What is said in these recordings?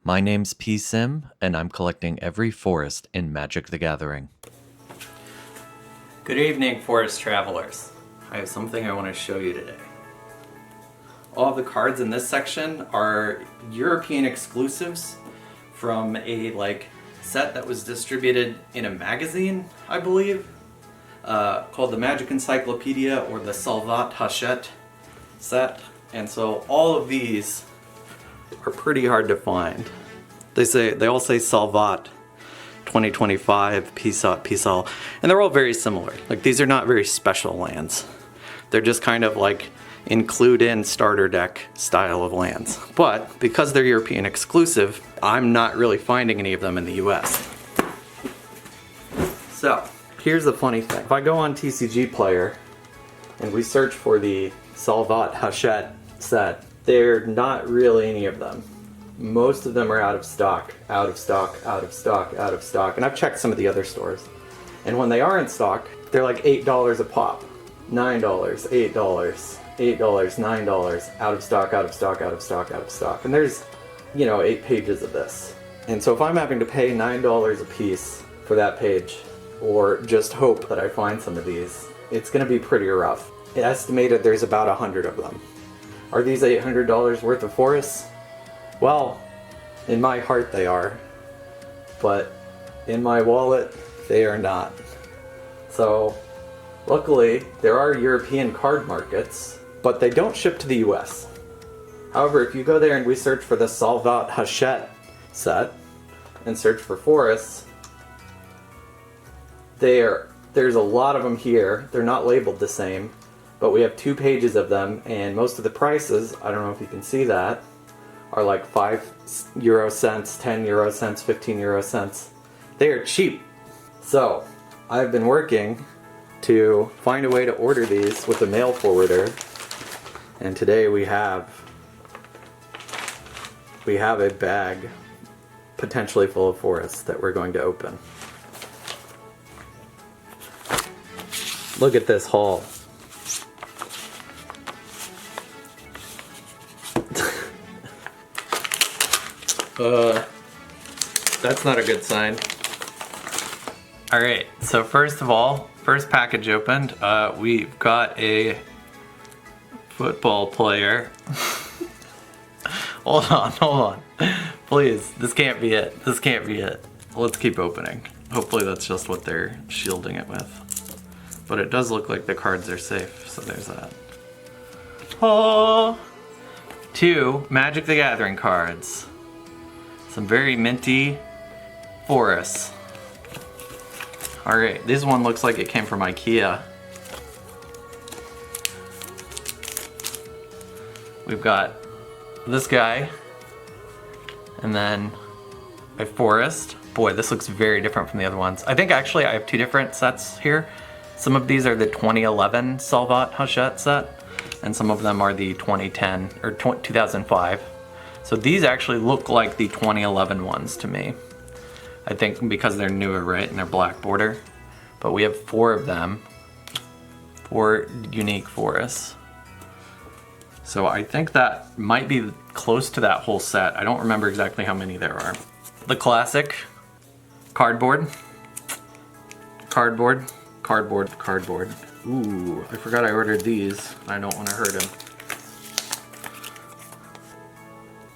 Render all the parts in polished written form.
My name's P Sim, and I'm collecting every forest in Magic the Gathering. Good evening, forest travelers. I have something I want to show you today. All of the cards in this section are European exclusives from a set that was distributed in a magazine, I believe, called the Magic Encyclopedia or the Salvat Hachette set. And so all of these are pretty hard to find. They all say Salvat 2025, Peace all, and they're all very similar. Like, these are not very special lands. They're just kind of like include in starter deck style of lands. But because they're European exclusive, I'm not really finding any of them in the US. So here's the funny thing. If I go on TCG Player and we search for the Salvat Hachette set, they're not really any of them. Most of them are out of stock, out of stock, out of stock, out of stock. And I've checked some of the other stores. And when they are in stock, they're like $8 a pop. $9, $8, $8, $9, out of stock, out of stock, out of stock, out of stock. And there's, 8 pages of this. And so if I'm having to pay $9 a piece for that page, or just hope that I find some of these, it's gonna be pretty rough. Estimated there's about 100 of them. Are these $800 worth of forests? Well, in my heart they are, but in my wallet they are not. So luckily there are European card markets, but they don't ship to the US. However, if you go there and we search for the Salvat Hachette set and search for forests, there's a lot of them here. They're not labeled the same, but we have 2 pages of them, and most of the prices, I don't know if you can see that, are like 5 euro cents, 10 euro cents, 15 euro cents. They are cheap. So I've been working to find a way to order these with a mail forwarder, and today we have a bag potentially full of forests that we're going to open. Look at this haul. That's not a good sign. Alright, so first of all, first package opened, we've got a football player. Hold on. Please, this can't be it. This can't be it. Let's keep opening. Hopefully that's just what they're shielding it with. But it does look like the cards are safe, so there's that. Oh! 2 Magic the Gathering cards. Some very minty forests. Alright, this one looks like it came from IKEA. We've got this guy, and then a forest. Boy, this looks very different from the other ones. I think actually I have 2 different sets here. Some of these are the 2011 Salvat Hachette set, and some of them are the 2010 or 2005. So these actually look like the 2011 ones to me. I think because they're newer, right, and they're black border. But we have 4 of them, 4 unique forests. So I think that might be close to that whole set. I don't remember exactly how many there are. The classic cardboard. Ooh, I forgot I ordered these. I don't want to hurt him.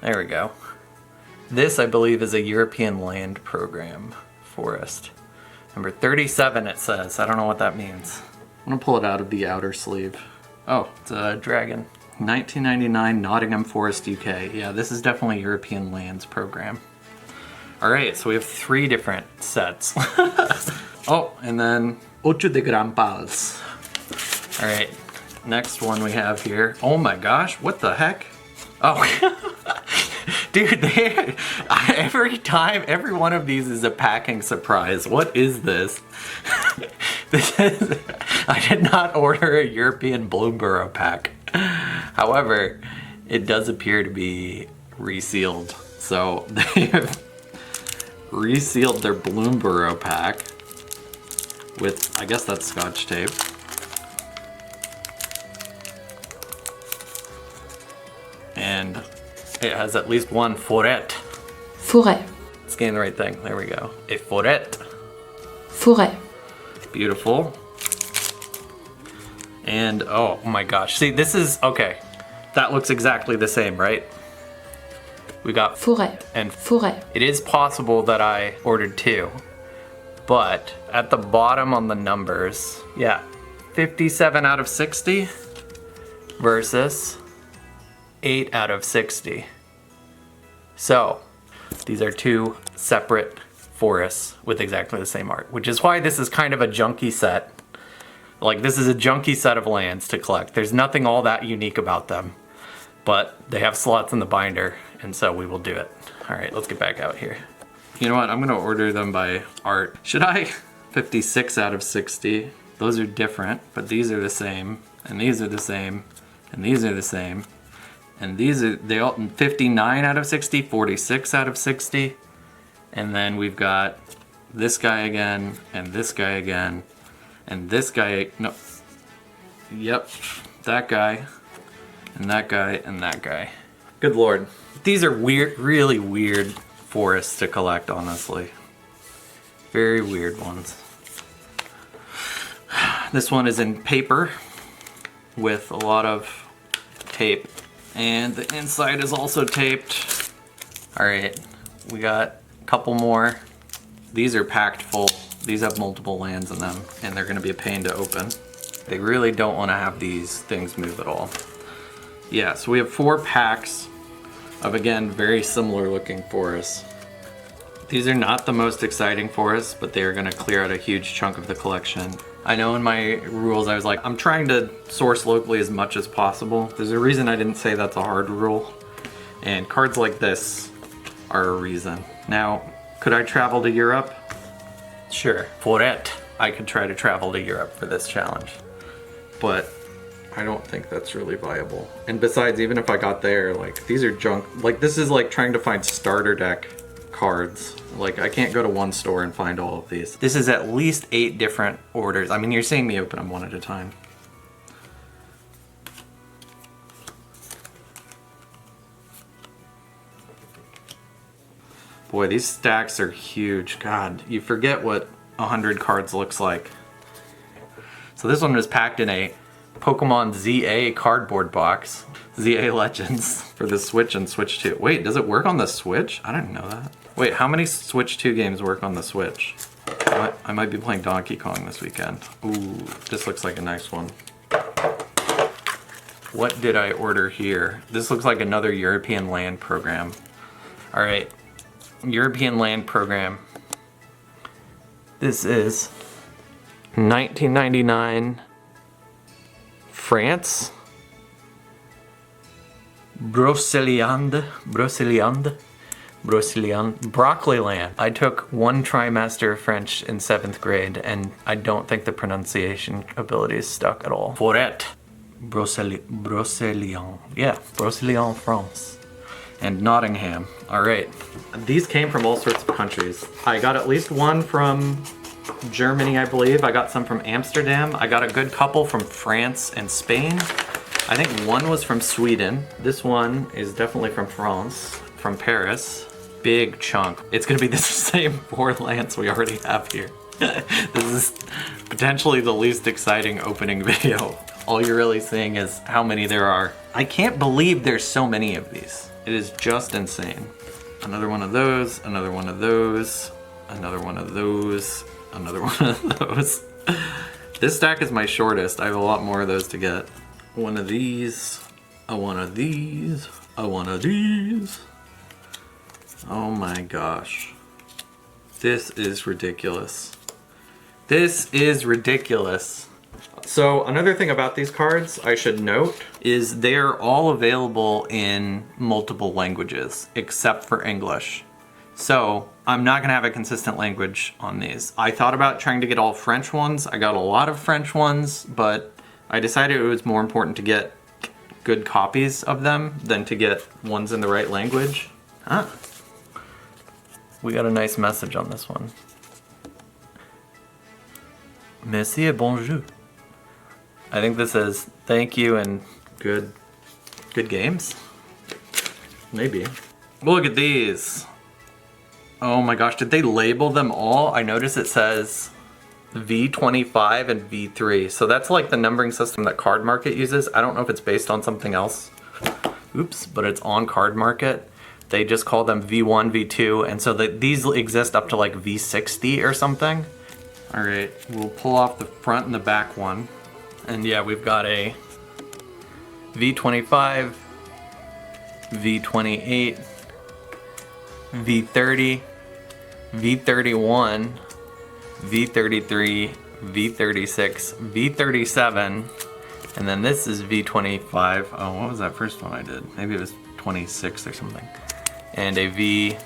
There we go. This, I believe, is a European land program forest. Number 37, it says. I don't know what that means. I'm gonna pull it out of the outer sleeve. Oh, it's a dragon. 1999 Nottingham Forest, UK. Yeah, this is definitely European lands program. Alright, so we have 3 different sets. Oh, and then Ocho de Gran Pals. Alright, next one we have here. Oh my gosh, what the heck? Oh, dude, every one of these is a packing surprise. What is this? I did not order a European Bloomborough pack. However, it does appear to be resealed. So they have resealed their Bloomborough pack with, I guess that's Scotch tape. And it has at least one foret forêt, Scan the right thing. There we go. A forêt. forêt, Beautiful. And oh my gosh. See, this is okay. That looks exactly the same, right? We got forêt, and forêt, it is possible that I ordered 2. But at the bottom on the numbers, yeah, 57 out of 60 versus 8 out of 60. So these are 2 separate forests with exactly the same art, which is why this is kind of a junky set. Like, this is a junky set of lands to collect. There's nothing all that unique about them, but they have slots in the binder, and so we will do it. All right, let's get back out here. You know what? I'm gonna order them by art. Should I? 56 out of 60. Those are different, but these are the same, and these are the same, and these are the same. And these are, they all, 59 out of 60, 46 out of 60. And then we've got this guy again, and this guy again, and this guy, no. Yep, that guy, and that guy, and that guy. Good lord. These are weird, really weird forests to collect, honestly. Very weird ones. This one is in paper with a lot of tape. And the inside is also taped. All right, we got a couple more. These are packed full. These have multiple lands in them, and they're gonna be a pain to open. They really don't wanna have these things move at all. Yeah, so we have 4 packs of, again, very similar looking forests. These are not the most exciting forests, but they are gonna clear out a huge chunk of the collection. I know in my rules I was like, I'm trying to source locally as much as possible. There's a reason I didn't say that's a hard rule. And cards like this are a reason. Now, could I travel to Europe? Sure, for it. I could try to travel to Europe for this challenge. But I don't think that's really viable. And besides, even if I got there, like, these are junk. Like, this is like trying to find starter deck cards. Like, I can't go to one store and find all of these. This is at least 8 different orders. I mean, you're seeing me open them one at a time. Boy, these stacks are huge. God, you forget what 100 cards looks like. So this one was packed in a Pokemon ZA cardboard box. ZA Legends for the Switch and Switch 2. Wait, does it work on the Switch? I didn't know that. Wait, how many Switch 2 games work on the Switch? I might be playing Donkey Kong this weekend. Ooh, this looks like a nice one. What did I order here? This looks like another European land program. All right, European land program. This is 1999 France. Brocéliande. Broccoli land. I took 1 trimester of French in 7th grade, and I don't think the pronunciation ability is stuck at all. Forêt. Brocéliande. Yeah, Brocéliande, France. And Nottingham. All right. These came from all sorts of countries. I got at least 1 from Germany, I believe. I got some from Amsterdam. I got a good couple from France and Spain. I think 1 was from Sweden. This one is definitely from France, from Paris. Big chunk. It's gonna be the same 4 lands we already have here. This is potentially the least exciting opening video. All you're really seeing is how many there are. I can't believe there's so many of these. It is just insane. Another one of those, another one of those, another one of those, another one of those. This stack is my shortest. I have a lot more of those to get. One of these, a one of these, a one of these. Oh my gosh. This is ridiculous. This is ridiculous. So another thing about these cards I should note is they're all available in multiple languages except for English. So I'm not gonna have a consistent language on these. I thought about trying to get all French ones. I got a lot of French ones, but I decided it was more important to get good copies of them than to get ones in the right language. Huh. We got a nice message on this one. Merci et bonjour. I think this says thank you and good games? Maybe. Look at these. Oh my gosh, did they label them all? I notice it says V25 and V3. So that's like the numbering system that Card Market uses. I don't know if it's based on something else. Oops, but it's on Card Market. They just call them V1, V2, and so these exist up to like V60 or something. All right, we'll pull off the front and the back one. And yeah, we've got a V25, V28, V30, V31, V33, V36, V37, and then this is V25. Oh, what was that first one I did? Maybe it was 26 or something. And a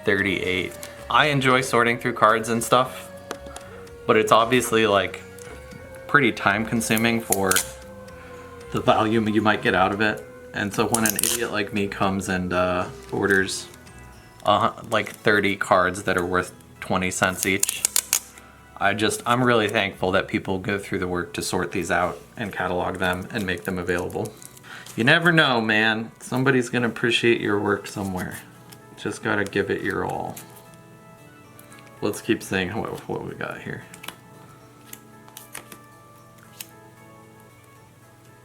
V38. I enjoy sorting through cards and stuff, but it's obviously like pretty time consuming for the value you might get out of it. And so when an idiot like me comes and orders like 30 cards that are worth 20 cents each, I'm really thankful that people go through the work to sort these out and catalog them and make them available. You never know, man. Somebody's gonna appreciate your work somewhere. Just gotta give it your all. Let's keep seeing what we got here.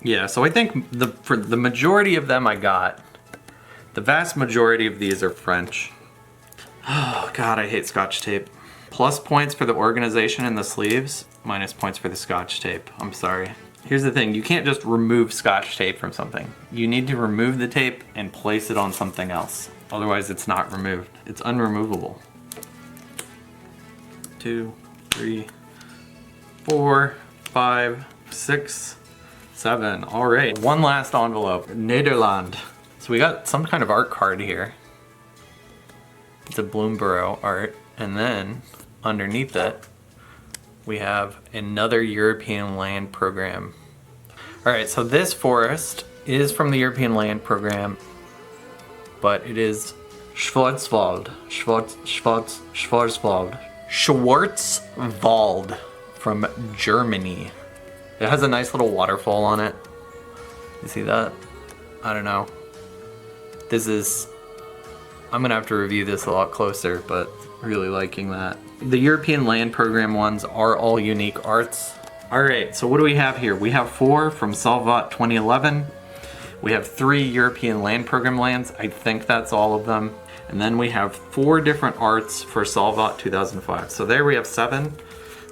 Yeah, so I think for the majority of them I got, the vast majority of these are French. Oh God, I hate Scotch tape. Plus points for the organization in the sleeves, minus points for the Scotch tape. I'm sorry. Here's the thing, you can't just remove Scotch tape from something. You need to remove the tape and place it on something else. Otherwise it's not removed. It's unremovable. 2, 3, 4, 5, 6, 7. All right, one last envelope. Nederland. So we got some kind of art card here. It's a Bloomborough art. And then underneath it, we have another European Land Program. All right, so this forest is from the European Land Program, but it is Schwarzwald. Schwarzwald from Germany. It has a nice little waterfall on it. You see that? I don't know. I'm gonna have to review this a lot closer, but really liking that. The European Land Program ones are all unique arts. All right, so what do we have here? We have 4 from Salvat 2011. We have 3 European Land Program lands. I think that's all of them. And then we have 4 different arts for Salvat 2005. So there we have 7.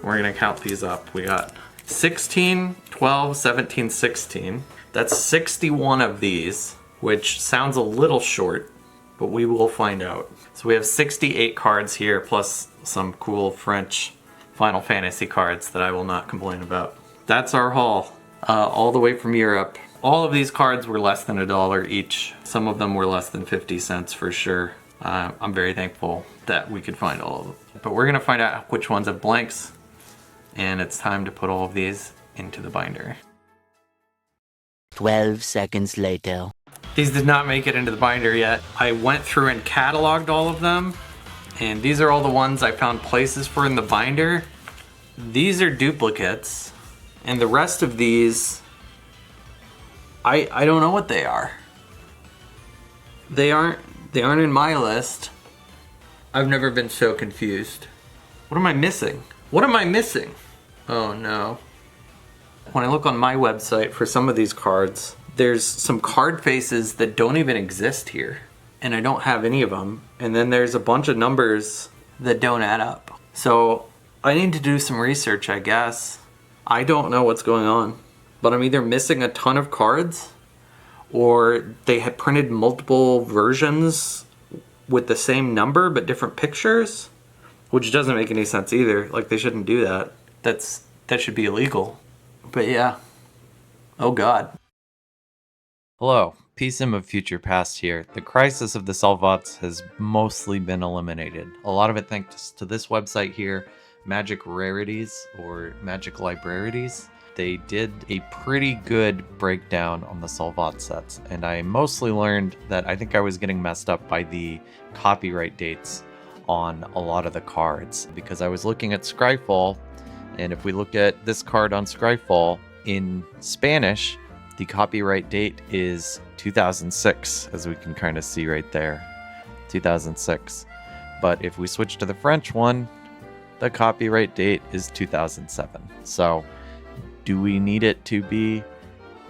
We're gonna count these up. We got 16, 12, 17, 16. That's 61 of these, which sounds a little short, but we will find out. So we have 68 cards here, plus some cool French Final Fantasy cards that I will not complain about. That's our haul, all the way from Europe. All of these cards were less than $1 each. Some of them were less than 50 cents for sure. I'm very thankful that we could find all of them. But we're gonna find out which ones have blanks, and it's time to put all of these into the binder. 12 seconds later. These did not make it into the binder yet. I went through and cataloged all of them, and these are all the ones I found places for in the binder. These are duplicates, and the rest of these, I don't know what they are. They aren't in my list. I've never been so confused. What am I missing? What am I missing? Oh no. When I look on my website for some of these cards, there's some card faces that don't even exist here, and I don't have any of them. And then there's a bunch of numbers that don't add up. So I need to do some research, I guess. I don't know what's going on, but I'm either missing a ton of cards, or they have printed multiple versions with the same number but different pictures, which doesn't make any sense either. Like, they shouldn't do that. That should be illegal. But yeah. Oh God. Hello, PSIM of Future Past here. The crisis of the Salvats has mostly been eliminated. A lot of it thanks to this website here, Magic Rarities or Magic Librarities. They did a pretty good breakdown on the Salvat sets, and I mostly learned that I think I was getting messed up by the copyright dates on a lot of the cards, because I was looking at Scryfall, and if we look at this card on Scryfall, in Spanish, the copyright date is 2006, as we can kind of see right there. 2006. But if we switch to the French one, the copyright date is 2007. So do we need it to be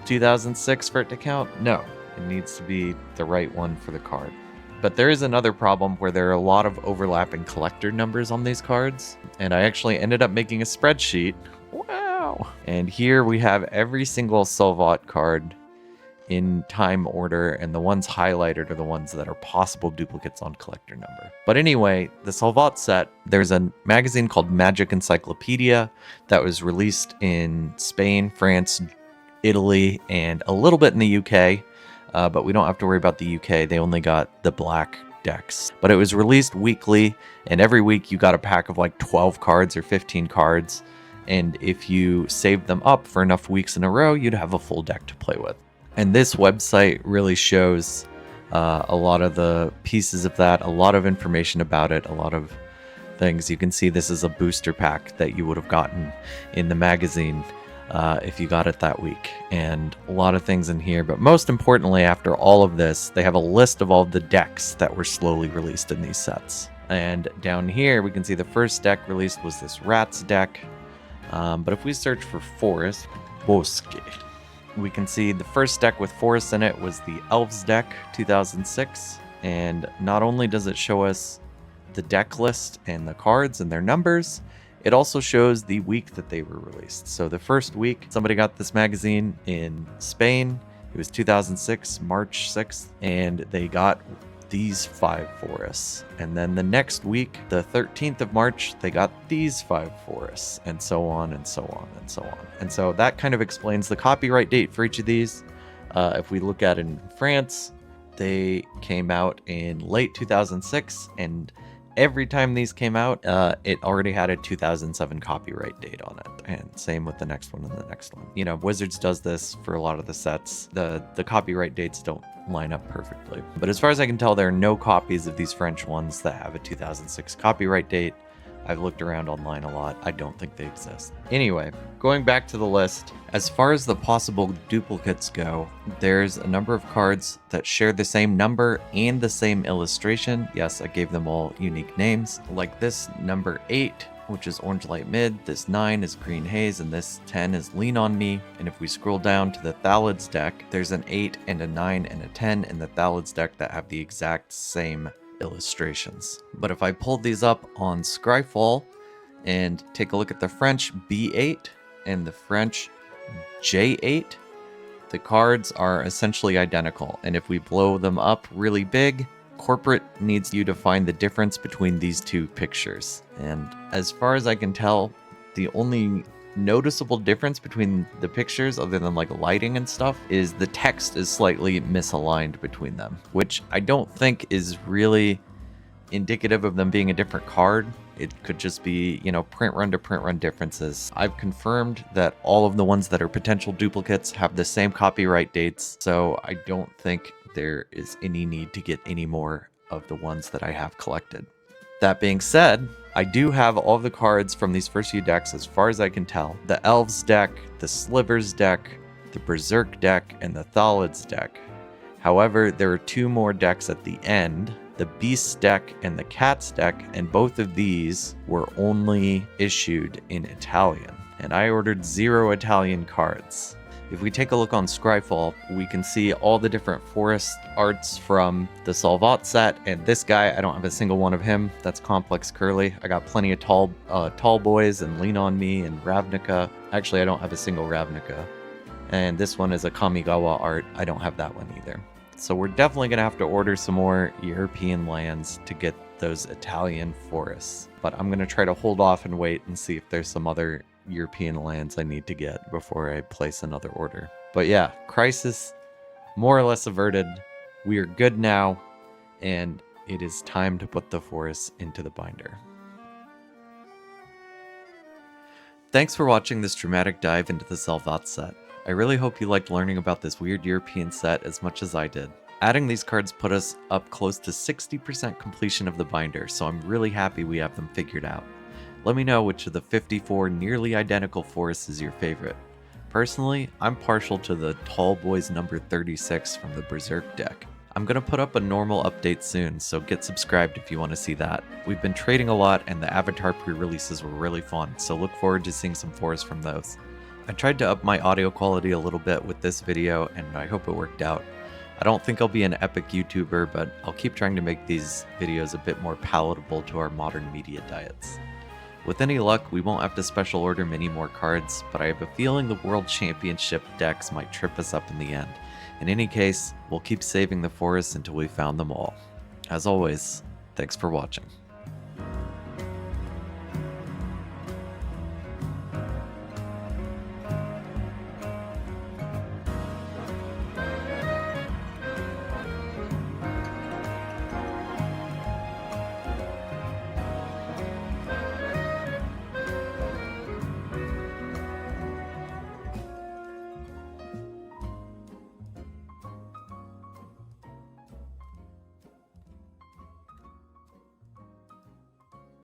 2006 for it to count? No, it needs to be the right one for the card. But there is another problem where there are a lot of overlapping collector numbers on these cards, and I actually ended up making a spreadsheet. Wow! And here we have every single Salvat card in time order, and the ones highlighted are the ones that are possible duplicates on collector number. But anyway, the Salvat set, there's a magazine called Magic Encyclopedia that was released in Spain, France, Italy, and a little bit in the UK. But we don't have to worry about the UK. They only got the black decks. But it was released weekly, and every week you got a pack of like 12 cards or 15 cards. And if you saved them up for enough weeks in a row, you'd have a full deck to play with. And this website really shows a lot of the pieces of that, a lot of information about it, a lot of things. You can see this is a booster pack that you would have gotten in the magazine if you got it that week, and a lot of things in here. But most importantly, after all of this, they have a list of all the decks that were slowly released in these sets. And down here we can see the first deck released was this Rats deck, but if we search for Forest Bosque, we can see the first deck with forests in it was the Elves deck 2006. And not only does it show us the deck list and the cards and their numbers, it also shows the week that they were released. So the first week somebody got this magazine in Spain, it was 2006, March 6th, and they got these 5 forests. And then the next week, the 13th of March, they got these 5 forests, and so on and so on and so on. And so that kind of explains the copyright date for each of these. If we look at it in France, they came out in late 2006, and every time these came out, it already had a 2007 copyright date on it. And same with the next one and the next one. You know, Wizards does this for a lot of the sets. The copyright dates don't line up perfectly. But as far as I can tell, there are no copies of these French ones that have a 2006 copyright date. I've looked around online a lot. I don't think they exist. Anyway, going back to the list, as far as the possible duplicates go, there's a number of cards that share the same number and the same illustration. Yes, I gave them all unique names. Like this number 8, which is Orange Light Mid, this 9 is Green Haze, and this 10 is Lean On Me. And if we scroll down to the Thalids deck, there's an 8 and a 9 and a 10 in the Thalids deck that have the exact same illustrations. But if I pull these up on Scryfall and take a look at the French B8 and the French J8, the cards are essentially identical. And if we blow them up really big, corporate needs you to find the difference between these two pictures. And as far as I can tell, the only noticeable difference between the pictures, other than like lighting and stuff, is the text is slightly misaligned between them, which I don't think is really indicative of them being a different card. It could just be, you know, print run to print run differences. I've confirmed that all of the ones that are potential duplicates have the same copyright dates, so I don't think there is any need to get any more of the ones that I have collected. That being said, I do have all the cards from these first few decks as far as I can tell. The Elves deck, the Slivers deck, the Berserk deck, and the Thalids deck. However, there are 2 more decks at the end, the Beasts deck and the Cats deck, and both of these were only issued in Italian. And I ordered 0 Italian cards. If we take a look on Scryfall, we can see all the different forest arts from the Salvat set, and this guy, I don't have a single one of him. That's Complex Curly. I got plenty of tall boys and Lean On Me and Ravnica. Actually, I don't have a single Ravnica. And this one is a Kamigawa art. I don't have that one either. So we're definitely going to have to order some more European lands to get those Italian forests. But I'm going to try to hold off and wait and see if there's some other European lands I need to get before I place another order. But yeah, crisis more or less averted. We are good now, and it is time to put the forests into the binder. Thanks for watching this dramatic dive into the Salvat set. I really hope you liked learning about this weird European set as much as I did. Adding these cards put us up close to 60% completion of the binder, so I'm really happy we have them figured out. Let me know which of the 54 nearly identical forests is your favorite. Personally, I'm partial to the Tall Boys number 36 from the Berserk deck. I'm gonna put up a normal update soon, so get subscribed if you want to see that. We've been trading a lot and the Avatar pre-releases were really fun, so look forward to seeing some forests from those. I tried to up my audio quality a little bit with this video and I hope it worked out. I don't think I'll be an epic YouTuber, but I'll keep trying to make these videos a bit more palatable to our modern media diets. With any luck, we won't have to special order many more cards, but I have a feeling the World Championship decks might trip us up in the end. In any case, we'll keep saving the forests until we found them all. As always, thanks for watching.